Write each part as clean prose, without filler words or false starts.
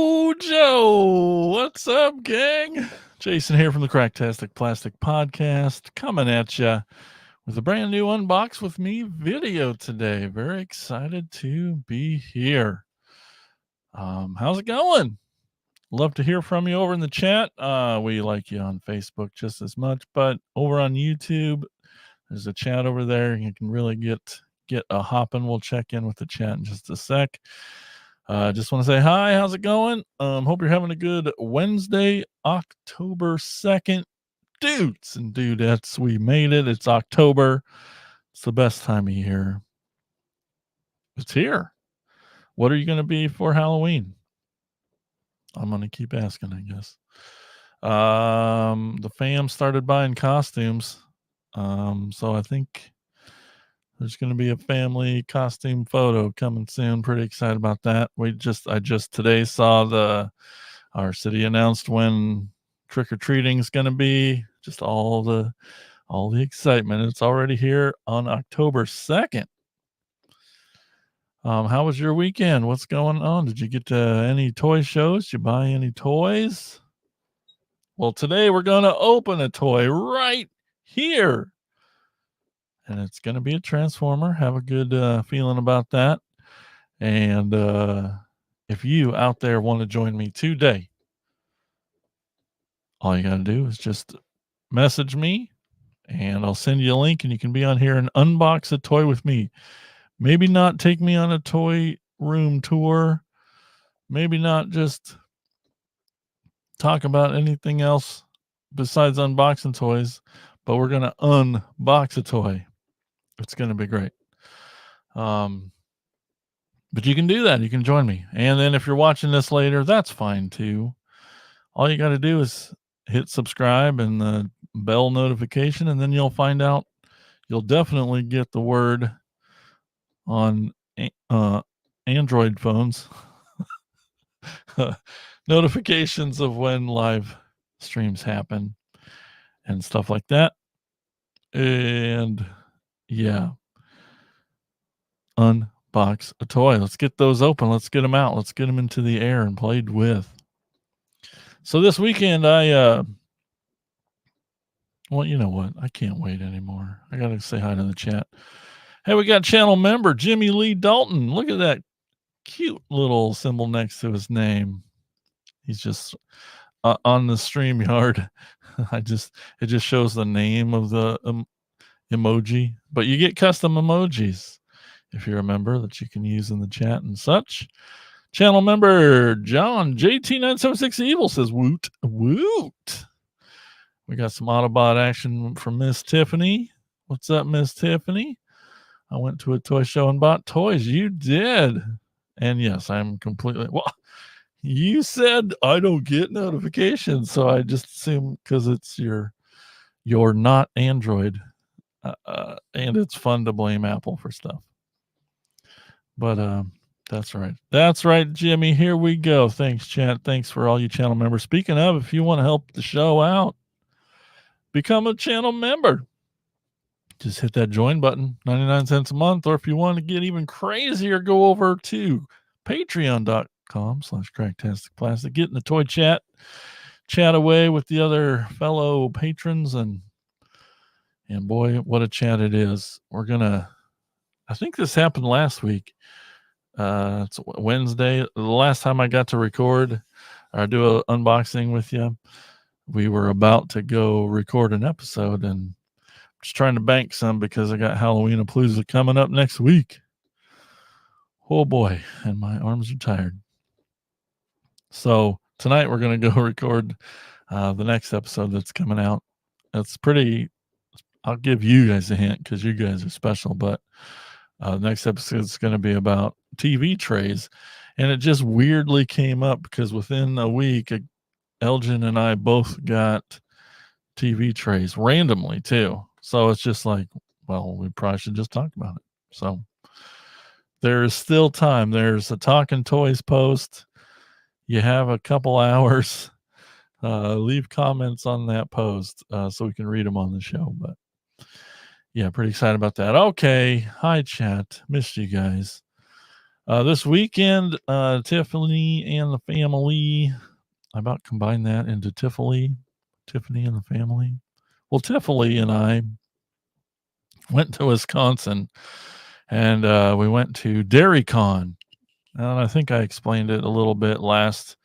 Mojo! What's up, gang? Jason here from the Cracktastic Plastic Podcast, coming at you with a brand new Unbox with Me video today. Very excited to be here. How's it going? Love to hear from you over in the chat. We like you on Facebook just as much, but over on YouTube, there's a chat over there. You can really get a hopping. We'll check in with the chat in just a sec. Just want to say hi. How's it going? Hope you're having a good Wednesday, October 2nd. Dudes and dudettes, we made it. It's October. It's the best time of year. It's here. What are you going to be for Halloween? I'm going to keep asking, I guess. The fam started buying costumes. So I think there's going to be a family costume photo coming soon. Pretty excited about that. I just today saw our city announced when trick-or-treating is going to be. Just all the excitement. It's already here on October 2nd. How was your weekend? What's going on? Did you get to any toy shows? Did you buy any toys? Well, today we're going to open a toy right here. And it's going to be a Transformer. Have a good feeling about that. And if you out there want to join me today, all you got to do is just message me and I'll send you a link and you can be on here and unbox a toy with me. Maybe not take me on a toy room tour. Maybe not just talk about anything else besides unboxing toys, but we're going to unbox a toy. It's going to be great. But you can do that. You can join me. And then if you're watching this later, that's fine too. All you got to do is hit subscribe and the bell notification, and then you'll find out. You'll definitely get the word on Android phones. Notifications of when live streams happen and stuff like that. And yeah. Unbox a toy. Let's get those open. Let's get them out. Let's get them into the air and played with. So this weekend, well, you know what? I can't wait anymore. I got to say hi to the chat. Hey, we got channel member Jimmy Lee Dalton. Look at that cute little symbol next to his name. He's just on the StreamYard. It just shows the name of the emoji, but you get custom emojis if you remember that you can use in the chat and such. Channel member John JT976 Evil says woot woot. We got some Autobot action from Miss Tiffany. What's up, Miss Tiffany? I went to a toy show and bought toys. You did. And yes, I'm completely, well, you said I don't get notifications, so I just assume because it's your not Android. And it's fun to blame Apple for stuff. But that's right. That's right, Jimmy. Here we go. Thanks, chat. Thanks for all you channel members. Speaking of, if you want to help the show out, become a channel member. Just hit that join button, 99 cents a month. Or if you want to get even crazier, go over to patreon.com/cracktasticplastic. Get in the toy chat away with the other fellow patrons. And boy, what a chat it is. I think this happened last week. It's Wednesday. The last time I got to record or do an unboxing with you, we were about to go record an episode and just trying to bank some because I got Halloween-a-palooza coming up next week. Oh boy, and my arms are tired. So tonight we're going to go record the next episode that's coming out. It's pretty, I'll give you guys a hint because you guys are special, but the next episode is going to be about TV trays. And it just weirdly came up because within a week, Elgin and I both got TV trays randomly too. So it's just like, well, we probably should just talk about it. So there's still time. There's a Talking Toys post. You have a couple hours. Leave comments on that post so we can read them on the show. But yeah, pretty excited about that. Okay. Hi, chat. Missed you guys. This weekend, Tiffany and the family. I about combined that into Tiffany and the family. Well, Tiffany and I went to Wisconsin, and we went to DairyCon. And I think I explained it a little bit last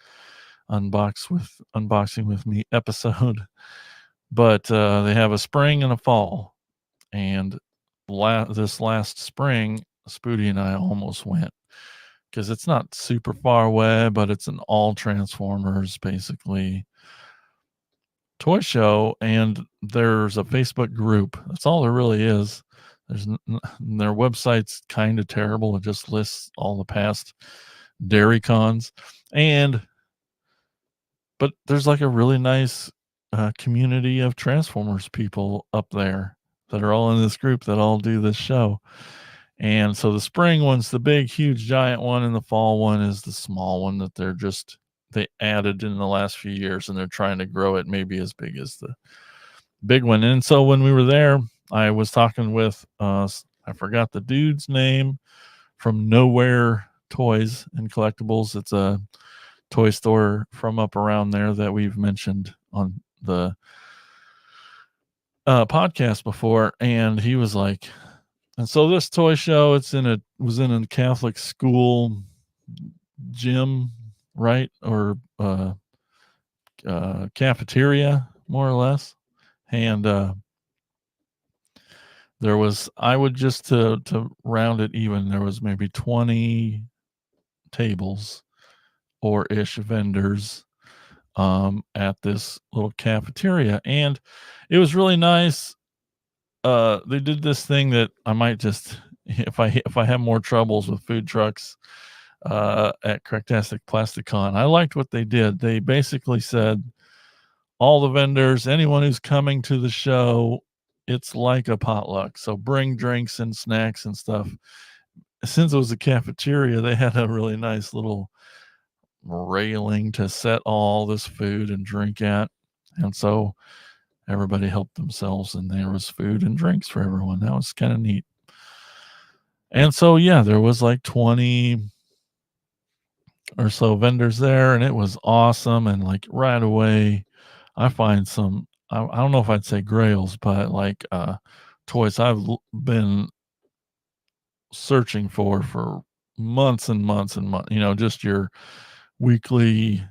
unboxing with me episode. But they have a spring and a fall, and this last spring, Spoody and I almost went because it's not super far away, but it's an all Transformers basically toy show, and there's a Facebook group. That's all there really is. Their website's kind of terrible. It just lists all the past dairy cons, but there's like a really nice community of Transformers people up there that are all in this group that all do this show. And so the spring one's the big, huge, giant one, and the fall one is the small one that they added in the last few years, and they're trying to grow it maybe as big as the big one. And so when we were there, I was talking with I forgot the dude's name from Nowhere Toys and Collectibles. It's a toy store from up around there that we've mentioned on the podcast before, and he was like, and so this toy show, was in a Catholic school gym, right? Or cafeteria, more or less. And there was, I would just to round it even, there was maybe 20 tables or ish vendors at this little cafeteria, and it was really nice. They did this thing that I might just, if I have more troubles with food trucks at Cracktastic Plasticon, I liked what they did. They basically said, all the vendors, anyone who's coming to the show, it's like a potluck. So bring drinks and snacks and stuff. Since it was a cafeteria, they had a really nice little railing to set all this food and drink at. And so everybody helped themselves, and there was food and drinks for everyone. That was kind of neat. And so, yeah, there was like 20 or so vendors there, and it was awesome. And like right away, I find some, I don't know if I'd say grails, but like toys I've been searching for months and months and months, just your weekly,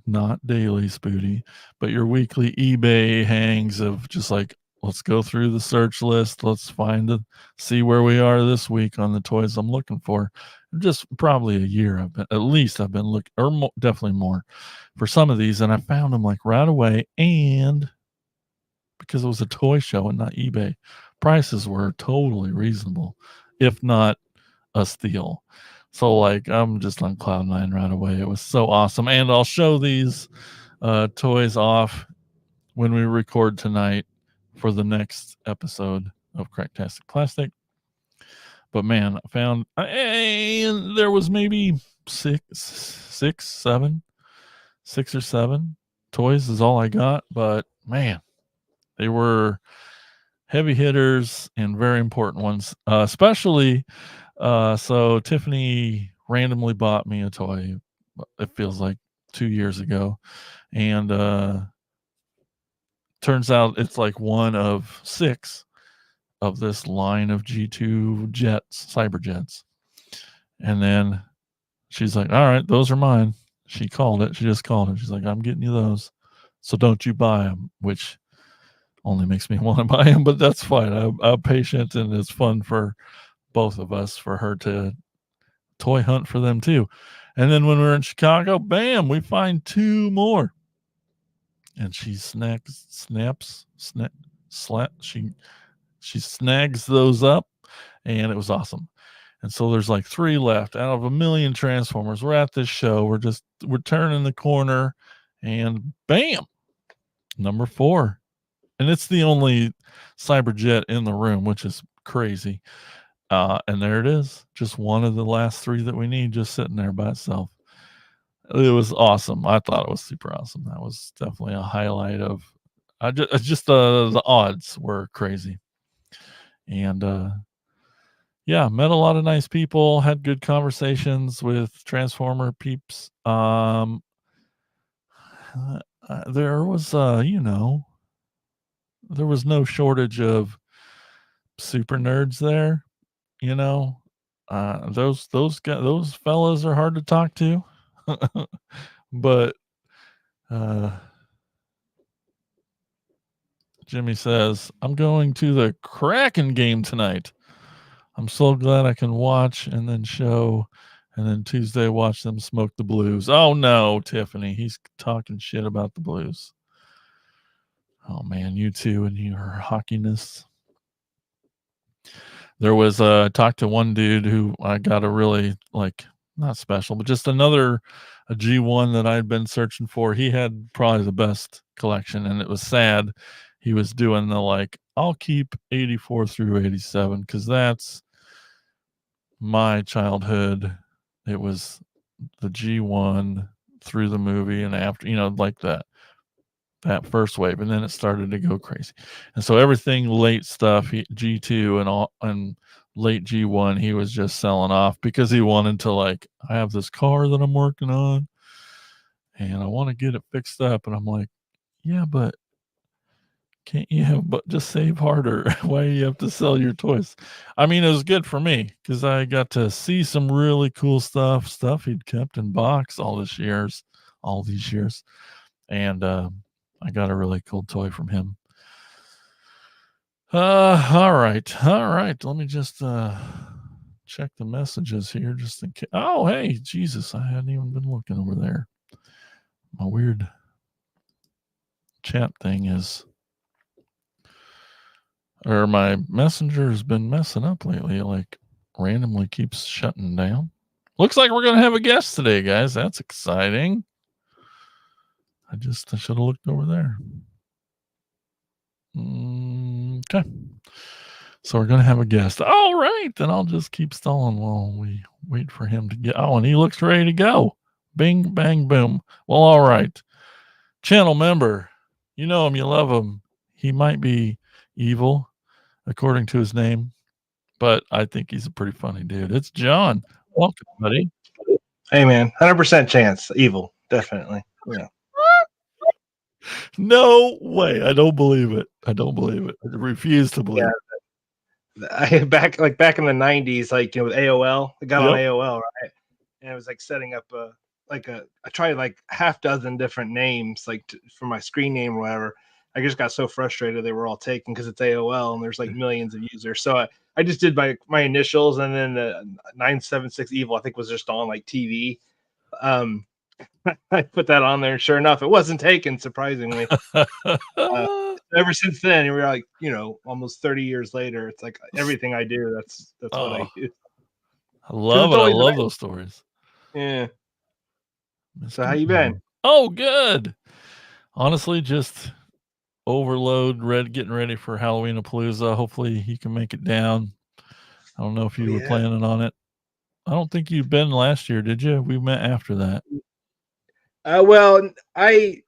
not daily, Spoody, but your weekly eBay hangs of just like, let's go through the search list. Let's see where we are this week on the toys I'm looking for. Just probably a year I've been looking, or definitely more, for some of these, and I found them like right away. And because it was a toy show and not eBay, prices were totally reasonable, if not a steal. So like I'm just on cloud nine right away. It was so awesome. And I'll show these toys off when we record tonight for the next episode of Cracktastic Plastic. But man, I found, and there was maybe six or seven toys is all I got. But man, they were heavy hitters and very important ones, especially. So Tiffany randomly bought me a toy. It feels like 2 years ago, and turns out it's like one of 6 of this line of G2 jets, cyber jets. And then she's like, all right, those are mine. She just called it. She's like, I'm getting you those, so don't you buy them, which only makes me want to buy them, but that's fine. I'm patient, and it's fun for both of us, for her to toy hunt for them too. And then when we're in Chicago, bam, we find 2 more. And she she snags those up, and it was awesome. And so there's like 3 left out of a million Transformers. We're at this show. We're turning the corner, and bam, number 4. And it's the only Cyberjet in the room, which is crazy. And there it is. Just one of the last 3 that we need, just sitting there by itself. It was awesome. I thought it was super awesome. That was definitely a highlight of, the odds were crazy. And yeah, met a lot of nice people, had good conversations with Transformer peeps. There was, there was no shortage of super nerds there, you know. Those fellas are hard to talk to, but Jimmy says, "I'm going to the Kraken game tonight. I'm so glad I can watch and then show, and then Tuesday watch them smoke the Blues." Oh no, Tiffany, he's talking shit about the Blues. Oh man, you two and your hockeyness. There was talked to one dude who I got a really not special, but just a G1 that I'd been searching for. He had probably the best collection, and it was sad. He was doing the I'll keep 84 through 87 because that's my childhood. It was the G1 through the movie and after, that first wave, and then it started to go crazy. And so everything late stuff, G2 and late G1, he was just selling off because he wanted to I have this car that I'm working on and I want to get it fixed up. And I'm like, yeah, but can't you just save harder? Why do you have to sell your toys? I mean, it was good for me because I got to see some really cool stuff he'd kept in box all these years. And I got a really cool toy from him. All right. Let me just check the messages here just in case. Oh, hey, Jesus, I hadn't even been looking over there. My weird chat thing or my messenger has been messing up lately, randomly keeps shutting down. Looks like we're going to have a guest today, guys. That's exciting. I should have looked over there. Okay. So we're going to have a guest. All right. Then I'll just keep stalling while we wait for him to get. Oh, and he looks ready to go. Bing, bang, boom. Well, all right. Channel member. You know him. You love him. He might be evil, according to his name, but I think he's a pretty funny dude. It's John. Welcome, buddy. Hey, man. 100% chance. Evil. Definitely. Yeah. No way. I don't believe it. I refuse to believe it. Back in the 90s, with AOL, I got on AOL, right? And it was setting up I tried half dozen different names for my screen name or whatever. I just got so frustrated they were all taken because it's AOL and there's millions of users. So I just did my initials, and then the 976 Evil I think was just on TV. I put that on there, and sure enough, it wasn't taken, surprisingly. Ever since then, we're almost 30 years later, it's everything I do, that's what I do. I love it. I love those stories. Yeah. So how you been? Oh, good. Honestly, just overload, getting ready for Halloween-apalooza. Hopefully he can make it down. I don't know if you were planning on it. I don't think you've been last year, did you? We met after that. Well, I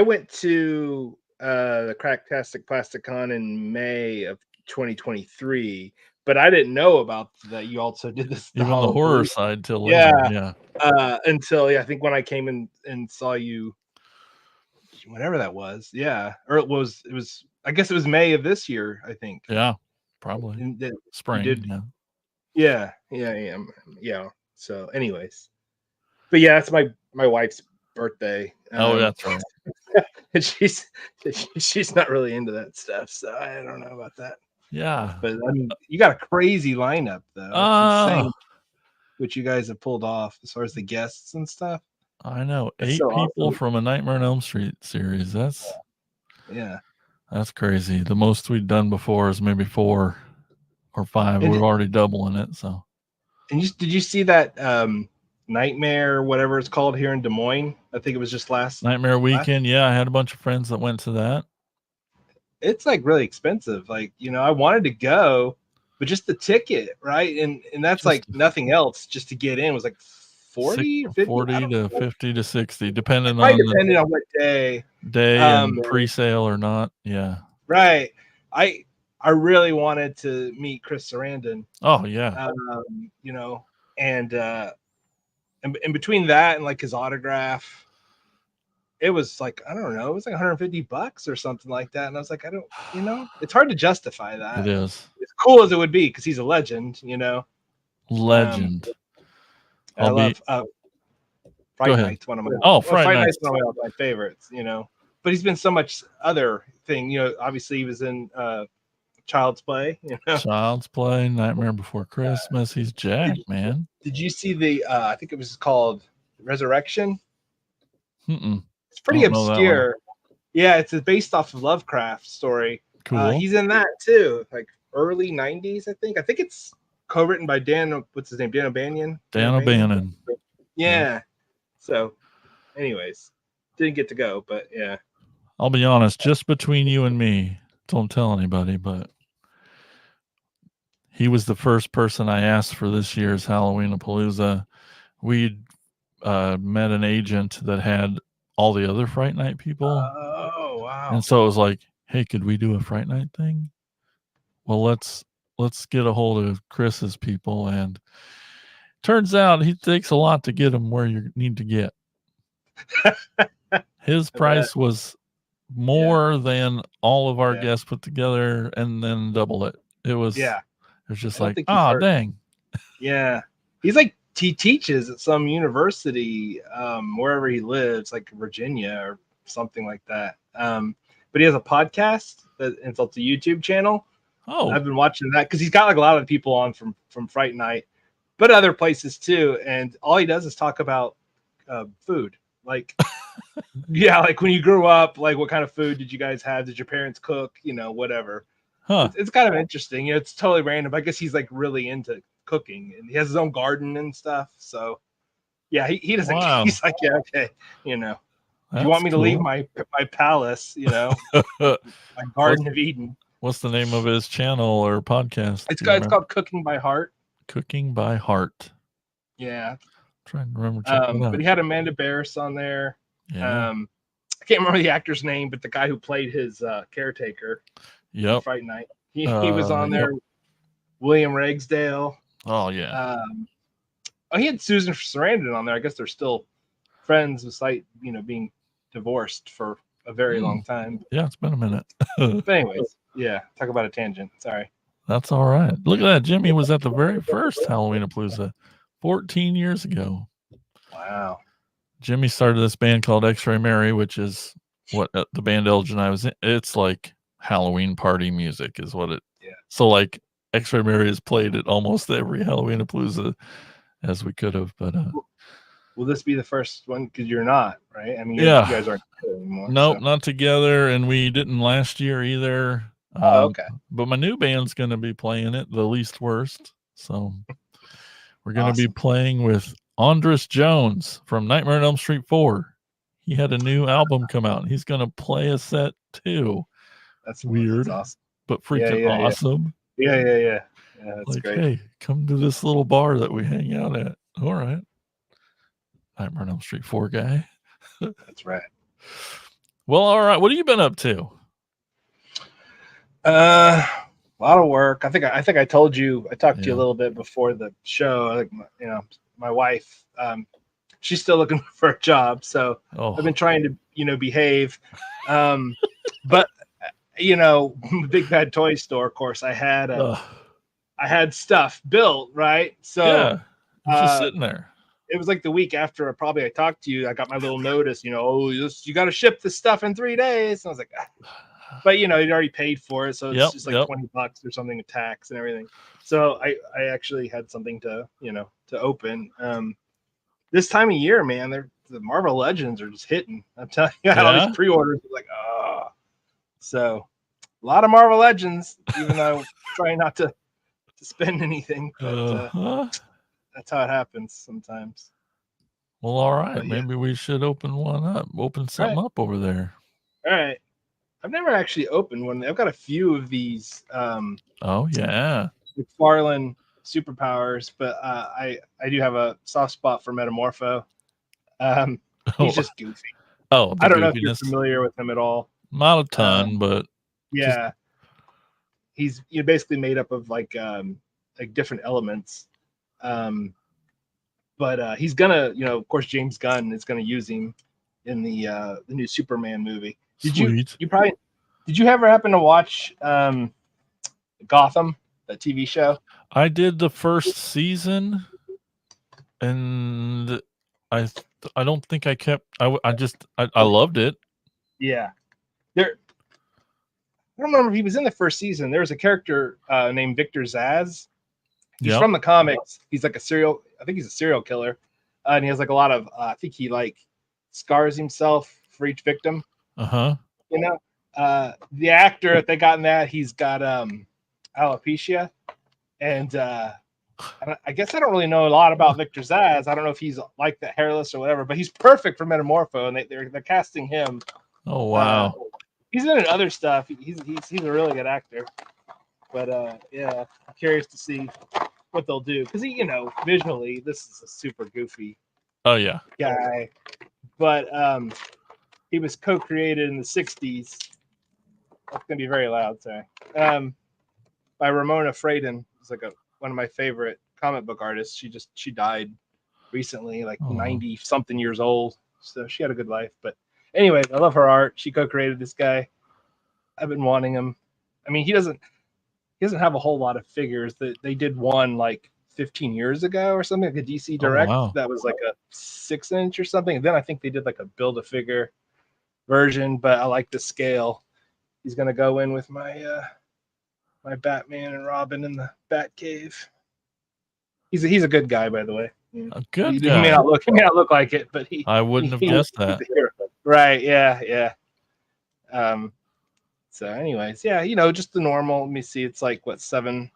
went to the Cracktastic Plasticon in May of 2023, but I didn't know about that. You also did this, even the horror side till later. Until I think when I came in and saw you, whenever that was, or it was. I guess it was May of this year. I think. Yeah, probably spring. Yeah. So, anyways, but yeah, that's my wife's birthday. Oh, that's right. And she's not really into that stuff, so I don't know about that. Yeah, but I mean, you got a crazy lineup though. It's insane what you guys have pulled off as far as the guests and stuff. I know. That's 8 people awesome. From a Nightmare on Elm Street series. That's crazy. The most we've done before is maybe 4 or 5. We're already doubling it. So, and did you see that Nightmare, whatever it's called, here in Des Moines? I think it was just Nightmare Weekend. Yeah, I had a bunch of friends that went to that. It's really expensive. I wanted to go, but just the ticket, right? And that's just nothing else. Just to get in was 40 or 50, 40 to 50 to 60, depending on what day and pre-sale or not. Yeah. Right. I I really wanted to meet Chris Sarandon. Oh yeah. You know, and in between that and like his autograph, it was like, I don't know, it was like $150 or something like that. And I was like, I don't, you know, it's hard to justify that. It is. As cool as it would be, because he's a legend, you know. Legend. I love Fright Night's one of my Fright Night's one of my favorites, you know. But he's been so much other thing, you know. Obviously, he was in Child's Play, you know. Child's Play, Nightmare Before Christmas. He's Jack, man. Did you see the? I think it was called Resurrection. Mm-mm. It's pretty obscure. Yeah, it's based off of Lovecraft story. Cool. He's in that too, like early '90s, I think. I think it's co-written by Dan. What's his name? Dan O'Bannon. Dan O'Bannon. Yeah. So, anyways, didn't get to go, but yeah. I'll be honest, just between you and me, don't tell anybody, but he was the first person I asked for this year's Halloween-a-Palooza. We'd met an agent that had all the other Fright Night people. Oh, wow. And so it was like, hey, could we do a Fright Night thing? Well, let's get a hold of Chris's people. And turns out he takes a lot to get them where you need to get. His price was more than all of our guests put together, and then double it. It was just like, dang. Yeah. He's like, he teaches at some university wherever he lives, like Virginia or something like that. But he has a podcast and it's a YouTube channel. Oh, I've been watching that because he's got like a lot of people on from Fright Night, but other places too. And all he does is talk about food. Like, like when you grew up, like what kind of food did you guys have? Did your parents cook? You know, whatever. Huh. It's kind of interesting. You know, it's totally random. I guess he's like really into cooking, and he has his own garden and stuff. So, yeah, he doesn't. Wow. He's like, yeah, okay, you know, you want me to leave my palace? You know, my Garden of Eden. What's the name of his channel or podcast? It's called Cooking by Heart. Cooking by Heart. Yeah. Trying to remember. But he had Amanda Barris on there. Yeah. I can't remember the actor's name, but the guy who played his caretaker. Yep. Fright Night. He was on there. Yep. William Ragsdale. Oh yeah. He had Susan Sarandon on there. I guess they're still friends, despite being divorced for a very long time. Yeah, it's been a minute. But anyways, yeah. Talk about a tangent. Sorry. That's all right. Look at that. Jimmy was at the very first Halloween-a-Palooza 14 years ago. Wow. Jimmy started this band called X-Ray Mary, which is what the band Elge and I was in. It's like Halloween party music is what it. Yeah. So like X-Ray Mary has played at almost every Halloween-a-Palooza as we could have, but will this be the first one? Because you're not, right? I mean, you guys aren't together anymore. Nope, not together, and we didn't last year either. Okay. But my new band's going to be playing it, The Least Worst. So we're going to be playing with Andres Jones from Nightmare on Elm Street 4. He had a new album come out. He's going to play a set too. That's weird, that's awesome. But freaking awesome. Yeah. That's like, great. Hey, come to this little bar that we hang out at. All right. Nightmare on Elm Street 4 guy. That's right. Well, all right. What have you been up to? A lot of work. I think I told you. I talked to you a little bit before the show. Like, my wife. She's still looking for a job, so I've been trying to, behave. But Big Bad Toy Store. Of course, I had stuff built, right? So just sitting there. It was like the week after I talked to you. I got my little notice. You got to ship this stuff in 3 days. And I was like, but you'd already paid for it, so it's just like $20 or something with tax and everything. So I actually had something to open. This time of year, man, the Marvel Legends are just hitting. I'm telling you, I had all these pre-orders. Like, so a lot of Marvel Legends, even though I'm trying not to spend anything. But that's how it happens sometimes. Well, all right. Maybe we should open something up over there. All right. I've never actually opened one. I've got a few of these. McFarlane Superpowers, but I do have a soft spot for Metamorpho. He's just goofy. I don't know if you're familiar with him at all. Not a ton, but yeah, he's basically made up of like different elements. But he's gonna, of course, James Gunn is gonna use him in the new Superman movie. Did Sweet. did you ever happen to watch Gotham, that TV show? I did the first season, and I don't think I kept. I loved it. Yeah, I don't remember if he was in the first season. There was a character named Victor Zsasz. He's from the comics. He's like I think he's a serial killer, and he has like a lot of. I think he like scars himself for each victim. Uh-huh. The actor that they got in that, he's got alopecia, and I guess I don't really know a lot about Victor Zsasz. I don't know if he's like that, hairless or whatever, but he's perfect for Metamorpho, and they're casting him. Oh wow. He's in other stuff. He's a really good actor. But yeah, I'm curious to see what they'll do, because visually this is a super goofy guy, but he was co-created in the 60s. That's gonna be very loud, sorry. By Ramona Fradon. It's like one of my favorite comic book artists. She died recently, like 90 something years old, so she had a good life. But anyway, I love her art. She co-created this guy. I've been wanting him. I mean, he doesn't have a whole lot of figures. That they did one like 15 years ago or something, like a DC Direct. That was like a 6-inch or something. And then I think they did like a Build-A-Figure version, but I like the scale. He's gonna go in with my my Batman and Robin in the Batcave. He's a good guy, by the way. A good guy. He may not look like it, but I wouldn't have guessed that. Right? Yeah. So, anyways, yeah, just the normal. Let me see. It's like what, 7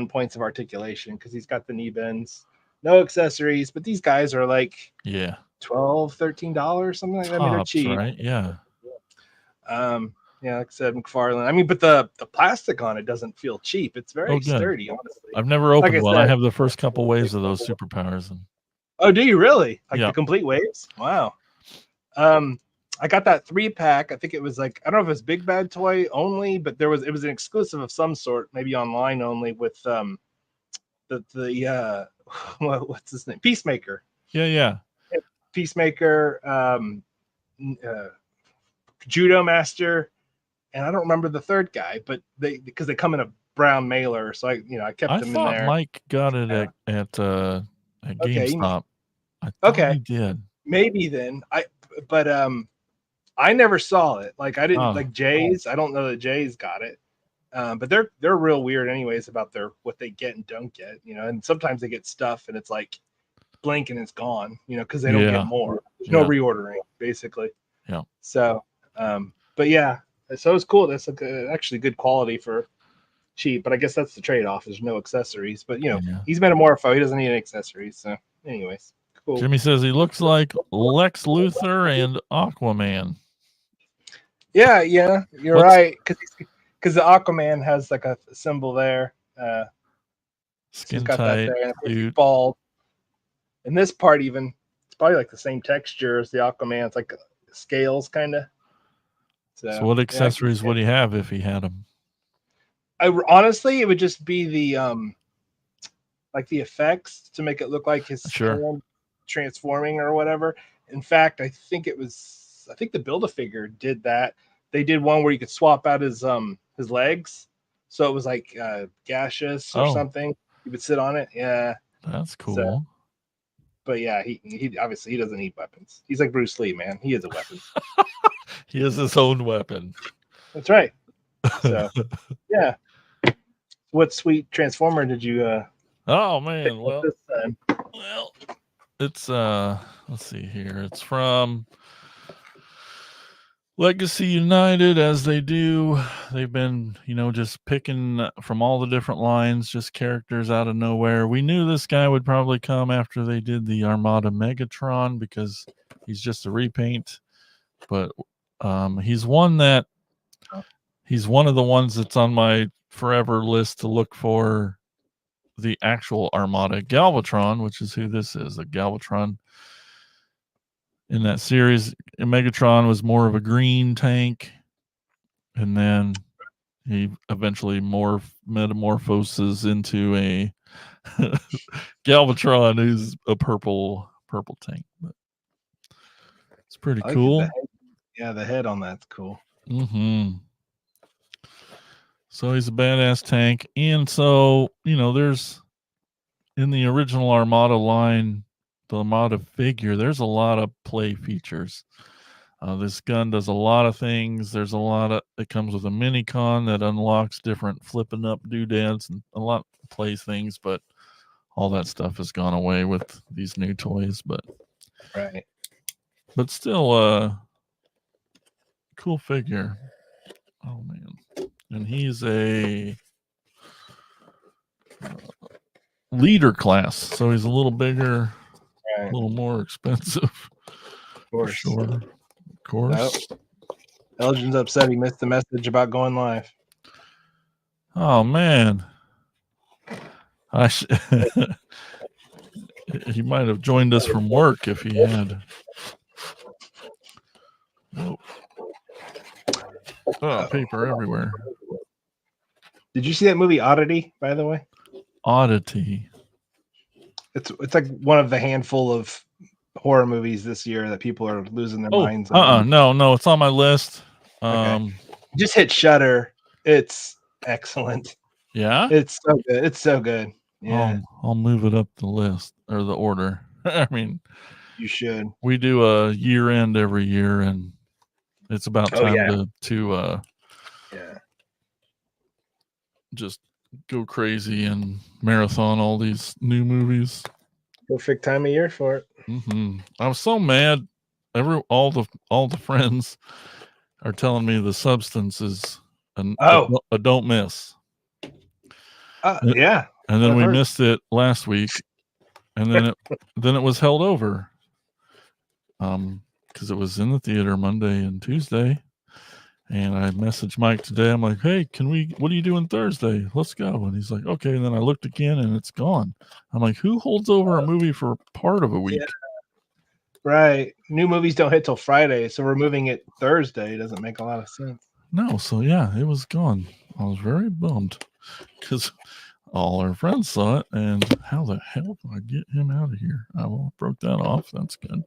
points of articulation, because he's got the knee bends, no accessories. But these guys are like $12, $13, something like that. I mean, they're cheap, right? Yeah. Yeah, like I said, McFarlane. I mean, but the plastic on it doesn't feel cheap. It's very sturdy, honestly. I've never opened one. I have the first couple waves of those superpowers. Oh, do you really? Like the complete waves? Wow. I got that 3-pack. I think it was like, I don't know if it was Big Bad Toy only, but it was an exclusive of some sort, maybe online only, with what's his name? Peacemaker. Yeah. Peacemaker, Judo Master, and I don't remember the third guy, but because they come in a brown mailer, so I kept them in there. I thought Mike got it at GameStop. I thought he did. Maybe then. I never saw it. Like, I didn't like Jay's. I don't know that Jay's got it. But they're real weird anyways about what they get and don't get, and sometimes they get stuff and it's like blink and it's gone, because they don't get more. There's no reordering, basically. Yeah. So but yeah, so it's cool. That's actually good quality for cheap, but I guess that's the trade-off. There's no accessories, but he's Metamorpho. He doesn't need any accessories. So anyways, cool. Jimmy says he looks like Lex Luthor and Aquaman. Yeah, you're right. Because the Aquaman has like a symbol there. Skin tight, he's bald. And this part it's probably like the same texture as the Aquaman. It's like scales, kind of. So what accessories would he have if he had them? Honestly, it would just be the like the effects to make it look like his hand transforming or whatever. In fact, I think the Build-A-Figure did that. They did one where you could swap out his legs, so it was like gaseous or something. You would sit on it. Yeah, that's cool. So, but yeah, he obviously he doesn't need weapons. He's like Bruce Lee, man. He is a weapon. He has his own weapon. That's right. So yeah. What sweet Transformer did you oh man, well this time? Well, it's let's see here. It's from Legacy United, as they do. They've been, just picking from all the different lines, just characters out of nowhere. We knew this guy would probably come after they did the Armada Megatron, because he's just a repaint. But he's one of the ones that's on my forever list to look for the actual Armada Galvatron, which is who this is. The Galvatron in that series, Megatron was more of a green tank, and then he eventually metamorphoses into a Galvatron, who's a purple tank. But it's pretty cool. The head on that's cool. Mm-hmm. So he's a badass tank, and so there's in the original Armada line, the Armada figure, there's a lot of play features. This gun does a lot of things. There's a lot of, it comes with a mini con that unlocks different flipping up doodads and a lot of play things, but all that stuff has gone away with these new toys. But still cool figure. Oh man. And he's a leader class, so he's a little bigger, a little more expensive. Of course. For sure. Of course. Nope. Elgin's upset he missed the message about going live. Oh man. He might have joined us from work if he had. Whoa. Oh, paper everywhere. Did you see that movie Oddity, by the way? Oddity. It's like one of the handful of horror movies this year that people are losing their minds on. No, it's on my list. Okay. Just hit Shudder. It's excellent. Yeah? It's so good. It's so good. Yeah. I'll move it up the list or the order. I mean, you should. We do a year end every year, and it's about time to just go crazy and marathon all these new movies. Perfect time of year for it. Mm-hmm. I was so mad. All the friends are telling me The Substance is a don't miss. Yeah. And then we missed it last week, and then it was held over. Because it was in the theater Monday and Tuesday, and I messaged Mike today. I'm like, hey, what are you doing Thursday? Let's go. And he's like, okay. And then I looked again and it's gone. I'm like, who holds over a movie for part of a week? Yeah. Right. New movies don't hit till Friday, so we're moving it Thursday. It doesn't make a lot of sense. No. So yeah, it was gone. I was very bummed because all our friends saw it, and how the hell do I get him out of here? I broke that off. That's good.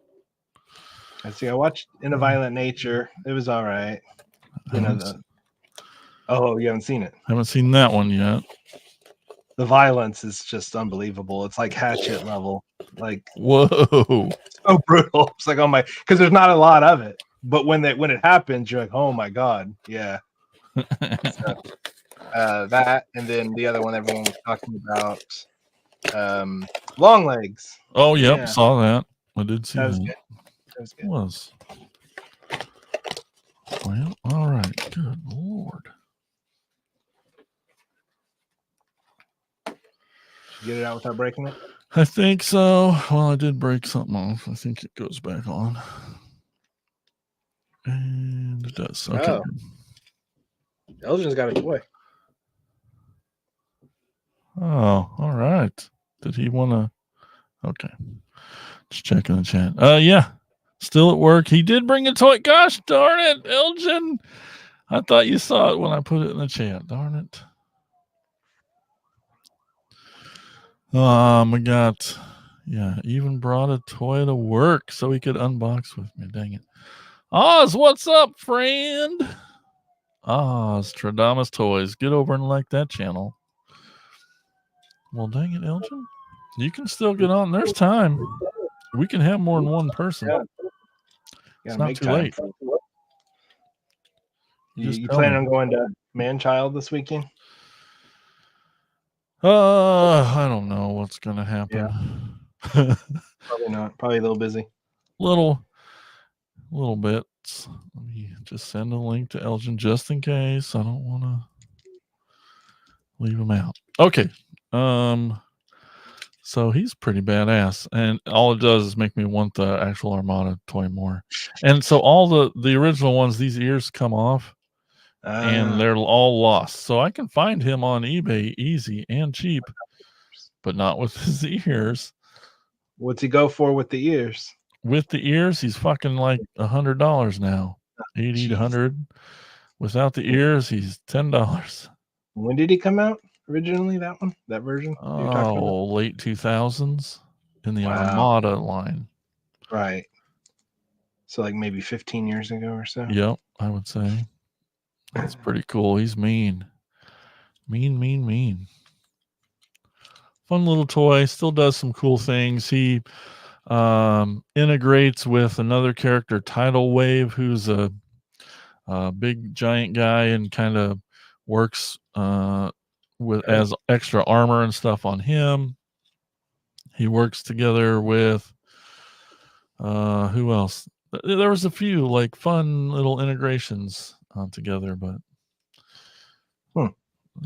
I see. I watched In a Violent Nature. It was all right. You haven't seen it? Haven't seen that one yet. The violence is just unbelievable. It's like Hatchet level. Like, whoa, so brutal. It's like, oh my, because there's not a lot of it, but when it happens, you're like, oh my god, yeah. So, that, and then the other one everyone was talking about, Long Legs. Oh, yep, yeah. Saw that. I did see that. Was good. That was good. It was. Well, all right. Good Lord. Did you get it out without breaking it? I think so. Well, I did break something off. I think it goes back on. And it does. Okay. Oh. Elgin's got a toy. Oh, all right. Did he want to? Okay. Just checking the chat. Yeah. Still at work. He did bring a toy. Gosh darn it, Elgin. I thought you saw it when I put it in the chat. Darn it. Even brought a toy to work so he could unbox with me. Dang it. Oz, what's up, friend? Oz, Stradamus Toys. Get over and like that channel. Well, dang it, Elgin. You can still get on. There's time. We can have more than one person. Yeah. It's not too late. You planning on going to Man-Child this weekend? I don't know what's going to happen. Yeah. Probably not. Probably a little busy. Little bit. Let me just send a link to Elgin just in case. I don't want to leave him out. Okay. So he's pretty badass, and all it does is make me want the actual Armada toy more. And so all the original ones, these ears come off, and they're all lost. So I can find him on eBay easy and cheap, but not with his ears. What's he go for with the ears? With the ears, he's fucking like $100 now, 80 to 100. Without the ears, he's $10. When did he come out originally? That one, that version you're talking about? Oh, late 2000s in the Wow. Armada line. Right. So like maybe 15 years ago or so. Yep, I would say. That's pretty cool. He's mean. Mean. Fun little toy. Still does some cool things. He integrates with another character, Tidal Wave, who's a big giant guy and kind of works with as extra armor and stuff on him. He works together with who else? There was a few like fun little integrations together, but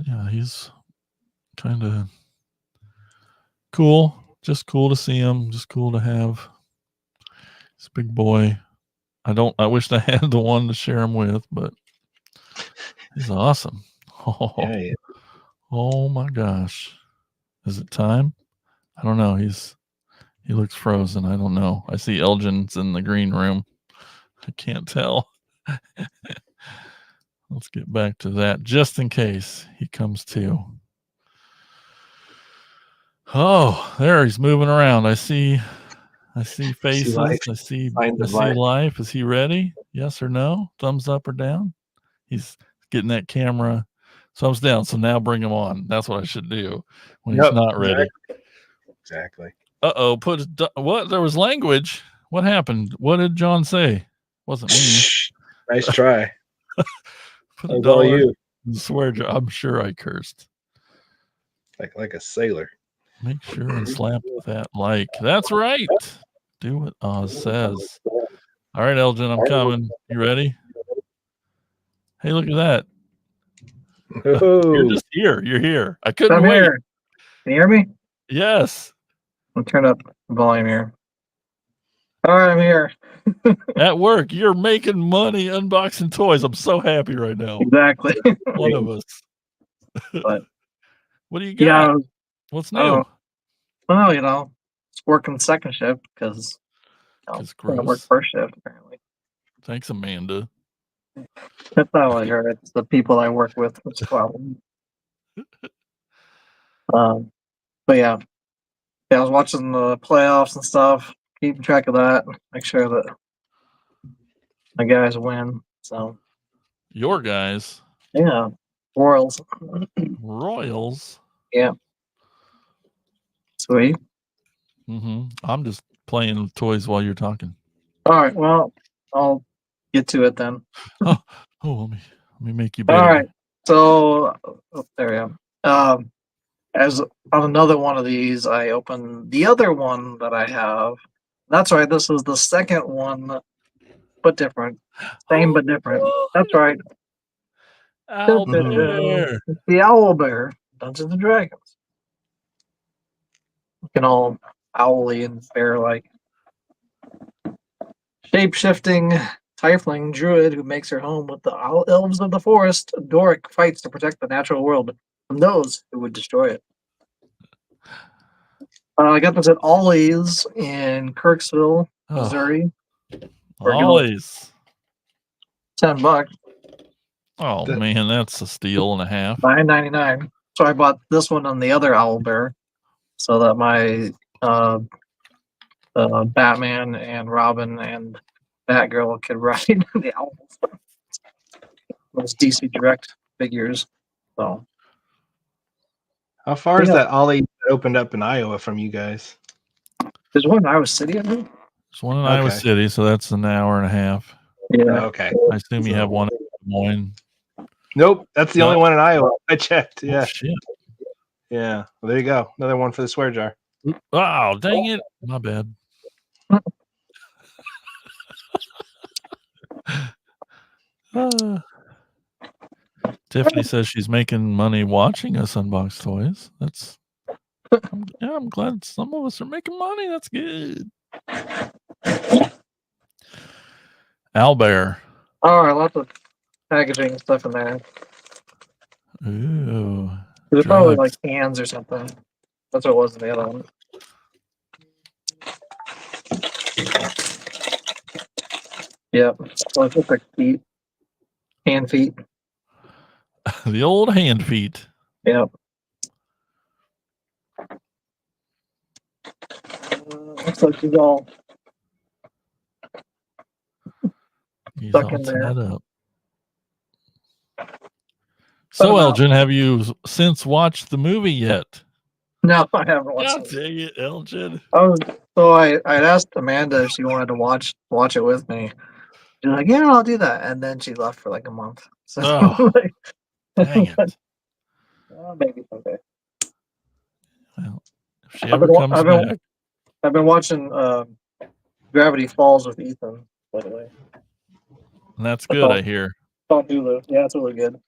yeah, he's kind of cool. Just cool to see him. Just cool to have. He's a big boy. I wished I had the one to share him with, but he's awesome. Yeah. Oh my gosh. Is it time? I don't know. He looks frozen. I don't know. I see Elgin's in the green room. I can't tell. Let's get back to that just in case he comes to. Oh, there he's moving around. I see faces. I see life. Is he ready? Yes or no? Thumbs up or down? He's getting that camera. Thumbs down. So now bring him on. That's what I should do when he's not ready. Exactly. Uh-oh. What? There was language. What happened? What did John say? Wasn't me. Nice try. Put a dollar in the swear jar. I'm sure I cursed. Like a sailor. Make sure and slap that like. That's right. Do what Oz says. All right, Elgin, I'm coming. You ready? Hey, look at that. You're just here. You're here. I couldn't wait. Here. Can you hear me? Yes. I'll turn up the volume here. All right, I'm here. At work, you're making money unboxing toys. I'm so happy right now. Exactly. One of us. But what do you got? What's new? Well, it's working second shift because I work first shift apparently. Thanks, Amanda. That's how I heard. It's the people I work with. It's a problem. But yeah, I was watching the playoffs and stuff, keeping track of that, make sure that my guys win. So your guys, yeah, Royals. Yeah. Sweet. I'm just playing with toys while you're talking. All right. Well, I'll get to it then. Oh, let me make you better. All right. So there we go. As on another one of these, I opened the other one that I have. That's right. This is the second one, but different. Same but different. That's right. Owlbear. It's the Owlbear, Dungeons and Dragons. Looking all owly and bear-like. Shape-shifting tiefling druid who makes her home with the elves of the forest. Doric fights to protect the natural world from those who would destroy it. I got this at Ollie's in Kirksville, Missouri. Ollie's. $10. Oh man, that's a steal and a half. $9.99. So I bought this one on the other Owlbear, so that my Batman and Robin and Batgirl could ride the owls. Those DC Direct figures. So, how far is that Ollie opened up in Iowa from you guys? There's one in Iowa City, I think. There's one in Iowa City, so that's an hour and a half. Yeah. Okay. I assume you have one in Des Moines. Nope, that's the only one in Iowa. I checked. Yeah. Oh, shit. Yeah. Well, there you go. Another one for the swear jar. Oh, dang it. My bad. Tiffany says she's making money watching us unbox toys. I'm glad some of us are making money. That's good. Owlbear. All right, lots of packaging and stuff in there. Ooh. They're probably like cans or something. That's what it was in the other one. Yep. So it's just like Hand feet. The old hand feet. Yep. Looks like he's all He's stuck all in there. tied up. So, Elgin, have you since watched the movie yet? No, I haven't watched God it. dang it, Elgin. So I asked Amanda if she wanted to watch it with me. She's like, yeah, I'll do that. And then she left for like a month. So Oh, like, dang it. maybe someday. Well, if she ever comes back. I've been watching Gravity Falls with Ethan, by the way. And that's good, I hear. It's on Hulu. Yeah, it's really good.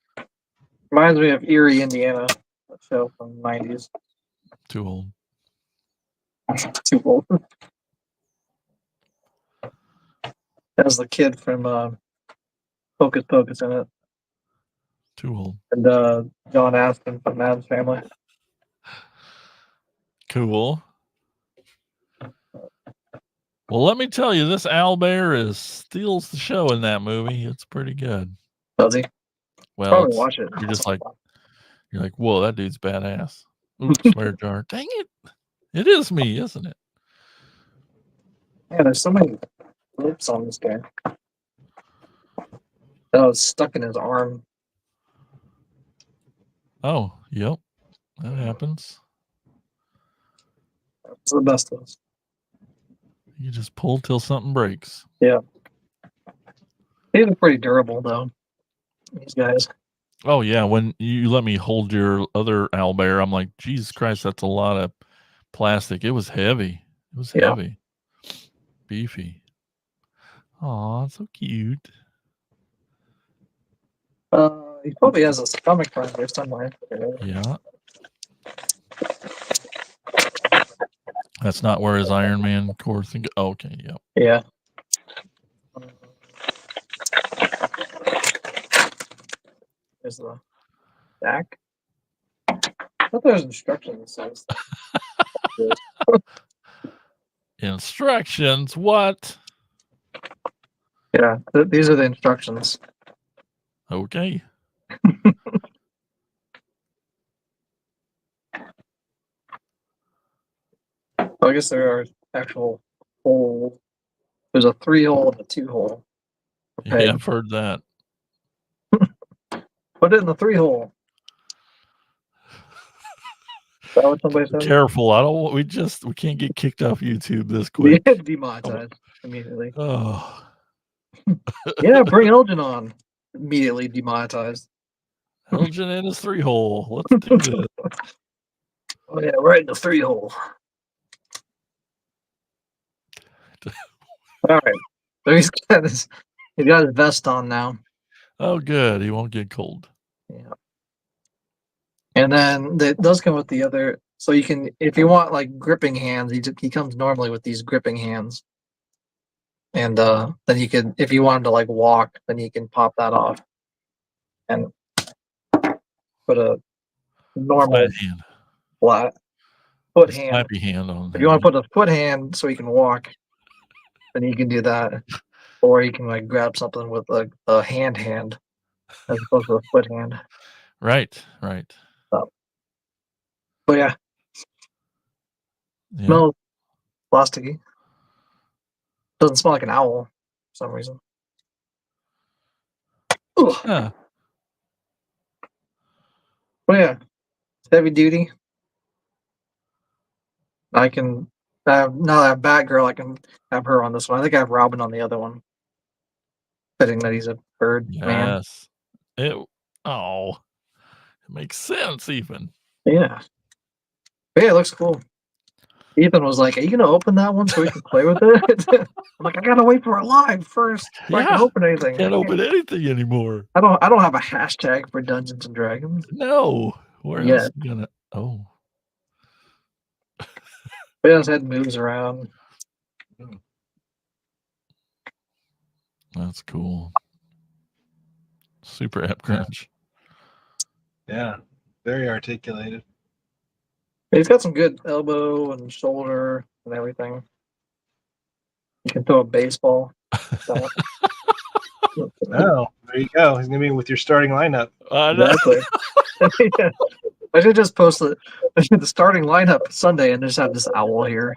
Reminds me of Erie, Indiana, a show from the 90s. Too old. Too old. Has the kid from Hocus Pocus in it. Too old. And John Astin from Adam's Family. Cool. Well, let me tell you, this Owlbear steals the show in that movie. It's pretty good. Does he? Well, Probably watch it. You're just like, whoa, that dude's badass. Oops, swear jar. Dang it. It is me, isn't it? Yeah, there's so many lips on this guy. That was stuck in his arm. Oh, yep. That happens. That's the best of us. You just pull till something breaks. Yeah. These are pretty durable, though. These guys. Oh, yeah. When you let me hold your other Owlbear, I'm like, Jesus Christ, that's a lot of plastic. It was heavy. It was heavy. Beefy. Aw, so cute. He probably has a stomach grinder somewhere. Yeah. That's not where his Iron Man core thing. Oh, okay, yep. Yeah. There's the back. I thought there was instructions. Instructions? What? Yeah, these are the instructions. Okay. I guess there are actual holes. There's a 3-hole and a 2-hole. Okay. Yeah, I've heard that. Put it in the 3-hole. Is that what somebody said? Careful. I don't. We can't get kicked off YouTube this quick. Demonetized immediately. Oh. Yeah, bring Elgin on. Immediately demonetized. Elgin in his 3-hole. Let's do this. Oh yeah, right in the 3-hole. All right. So he's got his vest on now. Oh, good. He won't get cold. Yeah. And then it does come with the other. So you can, if you want like gripping hands, he comes normally with these gripping hands. And then you could, if you wanted to like walk, then you can pop that off and put a normal flat foot hand. Slappy hand on. If you want to put a foot hand so you can walk, then you can do that. Or you can like grab something with a hand as opposed to a foot hand. Right. But yeah. Smells plasticky. Doesn't smell like an owl for some reason. Huh. But yeah, it's heavy duty. I can now that I have Batgirl, I can have her on this one. I think I have Robin on the other one. Fitting that he's a bird man. Yes. It makes sense even. Yeah. But yeah, it looks cool. Ethan was like, "Are you gonna open that one so we can play with it?" I'm like, "I gotta wait for it live first. I can open anything. Can't open anything anymore. I don't have a hashtag for Dungeons and Dragons. No. Where else are you gonna? Oh. But his head moves around. That's cool. Super app crunch. Yeah, very articulated. He's got some good elbow and shoulder and everything. You can throw a baseball. Oh, there There you go. He's gonna be with your starting lineup. Exactly. I should just post the starting lineup Sunday and just have this owl here.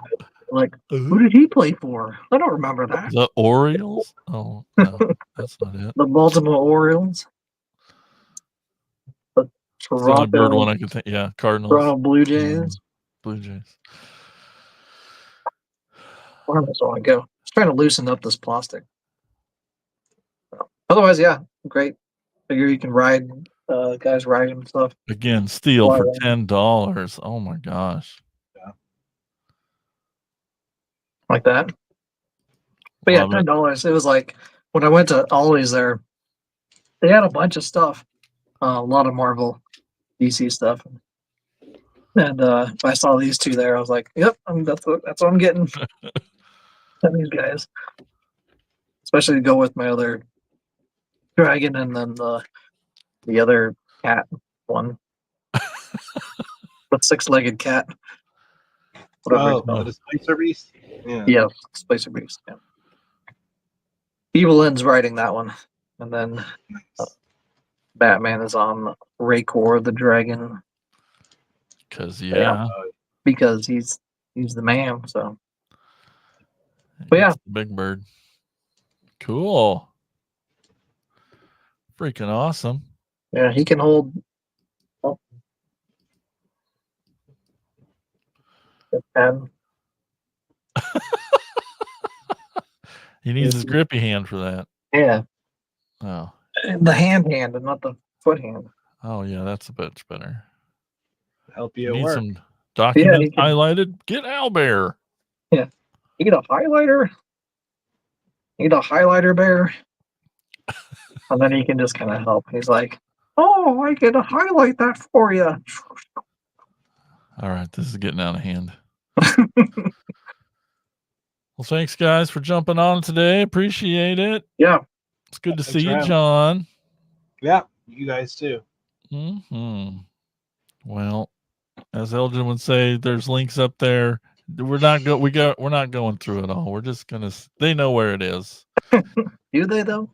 Like, who did he play for? I don't remember that. The Orioles? Oh, no, that's not it. The Baltimore Orioles. The It's the only bird Toronto, one I can think. Yeah, Cardinals. Toronto Blue Jays. Blue Jays. Where else do I go? Just trying to loosen up this plastic. Otherwise, yeah, great. Figure you can ride, guys riding and stuff. Again, steel Why for not? $10. Oh my gosh. Like that. But yeah, Love it. $10. It was like when I went to Ollie's there, they had a bunch of stuff, a lot of Marvel, DC stuff, and I saw these two there. I was like, "Yep, that's what I'm getting." And these guys, especially to go with my other dragon and then the other cat one, the 6-legged cat. Whatever it's called. The Spicer Beast. Yeah, Spicer Beast. Yeah. Evelyn's riding that one, and then Batman is on Raykor the dragon Because because he's the man. So, but yeah, it's the big bird. Cool. Freaking awesome. yeah, he can hold. Oh, 10. He needs his grippy hand for that. Yeah, Oh. the hand, and not the foot hand. Oh yeah, that's a bit better. Help You you at need work. some documents he can- highlighted. Get Owlbear. You get a highlighter. You get a highlighter bear, and then he can just kind of help. He's like, "Oh, I get to highlight that for you." All right, this is getting out of hand. Well, thanks guys for jumping on today. Appreciate it. Yeah, It's good to Thanks see for you, having me. John. Yeah, you guys too. Well, as Elgin would say, there's links up there. We're not going through it all. We're just gonna. They know where it is. do they though?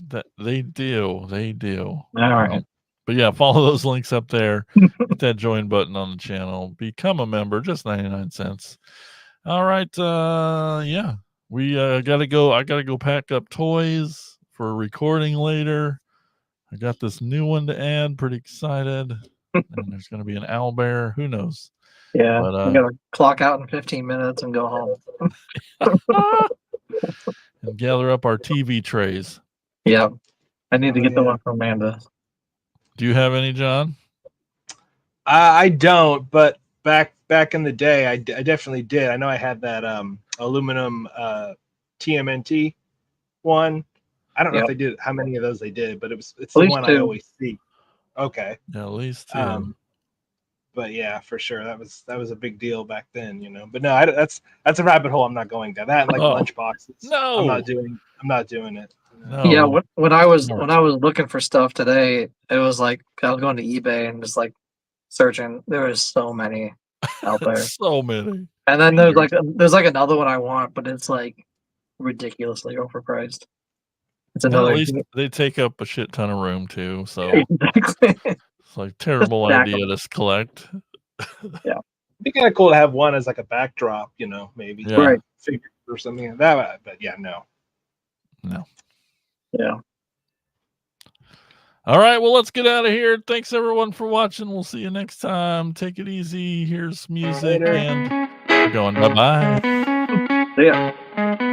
That they do. All right. But yeah, follow those links up there. Hit that join button on the channel. Become a member. Just 99 cents. All right. Yeah, we gotta go. I gotta go pack up toys for recording later. I got this new one to add. Pretty excited. And there's gonna be an Owlbear. Who knows? Yeah, But, we gotta clock out in 15 minutes and go home. and gather up our TV trays. Yeah, I need to get the one from Amanda. Do you have any, John? I don't, but back in the day, I definitely did. I know I had that aluminum TMNT one. I don't know if they did how many of those they did, but it's the one I always see. Okay. Yeah, at least two. But yeah, for sure, that was a big deal back then, you know. But no, that's a rabbit hole I'm not going down. That and like lunch boxes. No, I'm not doing it. No. Yeah, when I was looking for stuff today, it was like I was going to eBay and just like searching. There was so many out there. So many. And then there's like another one I want, but it's like ridiculously overpriced. It's Well, another. at least they take up a shit ton of room too. So Exactly. it's like terrible idea to collect. It'd be kind of cool to have one as like a backdrop, you know, maybe Right. figure or something like that. But yeah, no. Yeah. All right, well, let's get out of here. Thanks everyone for watching. We'll see you next time. Take it easy. Here's music Later. and we're going. Bye-bye. See ya.